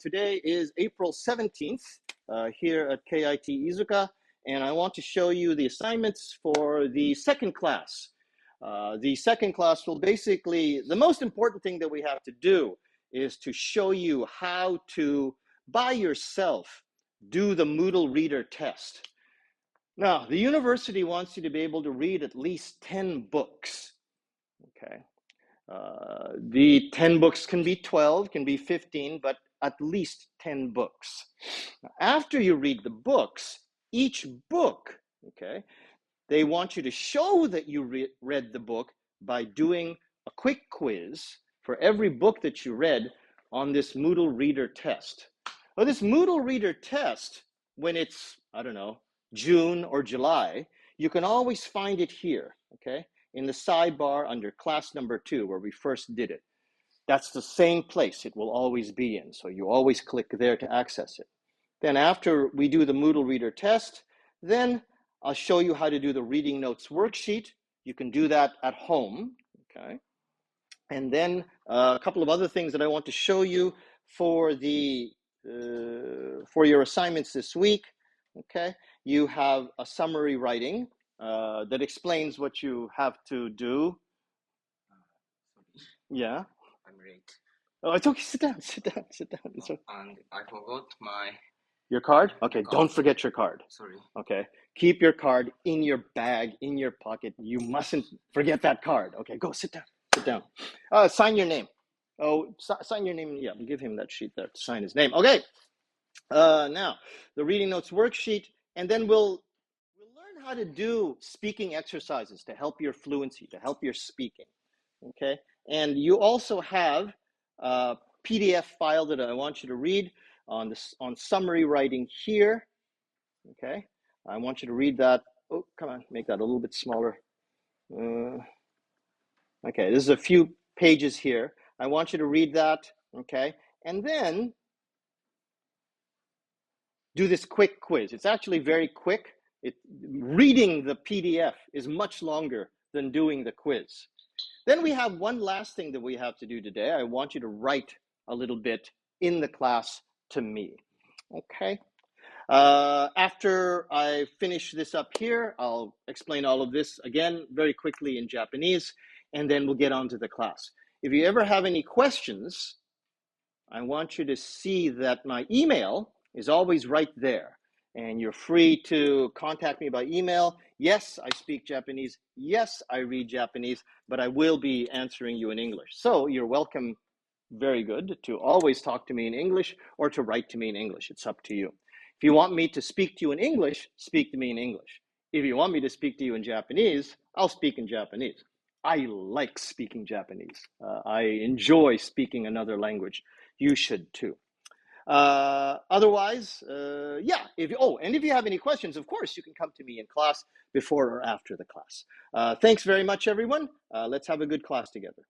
Today is April 17th here at KIT Iizuka, and I want to show you the assignments for the second class. The second class will basically, the most important thing that we have to do is to show you how to, by yourself, do the Moodle reader test. Now, the university wants you to be able to read at least 10 books, okay? The 10 books can be 12, can be 15, but at least 10 books. After you read the books, each book, okay, they want you to show that you read the book by doing a quick quiz for every book that you read on this Moodle reader test. Well, this Moodle reader test, when it's, I don't know, June or July, you can always find it here, okay? In the sidebar under class number 2 where we first did it. That's the same place it will always be in, so you always click there to access it. Then after we do the Moodle reader test, then I'll show you how to do the reading notes worksheet. You can do that at home, okay? And then a couple of other things that I want to show you for your assignments this week, okay? You have a summary writing that explains what you have to do. Yeah. I'm late. Oh, it's okay. Sit down. Okay. And I forgot Your card? Okay, don't forget your card. Sorry. Okay, keep your card in your bag, in your pocket. You mustn't forget that card. Okay, go sit down. Sign your name. Oh, sign your name. Yeah, give him that sheet there to sign his name. Okay. Now the reading notes worksheet, and then we'll learn how to do speaking exercises to help your fluency, to help your speaking. Okay, and you also have a PDF file that I want you to read on summary writing here. Okay, I want you to read that. Oh, come on, make that a little bit smaller. Okay, this is a few pages here. I want you to read that. Okay, and then do this quick quiz. It's actually very quick. Reading the PDF is much longer than doing the quiz. Then we have one last thing that we have to do today. I want you to write a little bit in the class to me, okay? After I finish this up here, I'll explain all of this again very quickly in Japanese, and then we'll get on to the class. If you ever have any questions, I want you to see that my email is always right there. And you're free to contact me by email. Yes, I speak Japanese. Yes, I read Japanese, but I will be answering you in English. So you're welcome, very good, to always talk to me in English or to write to me in English. It's up to you. If you want me to speak to you in English, speak to me in English. If you want me to speak to you in Japanese, I'll speak in Japanese. I like speaking Japanese. I enjoy speaking another language. You should too. Otherwise, yeah, if you have any questions, of course, you can come to me in class before or after the class. Thanks very much, everyone. Let's have a good class together.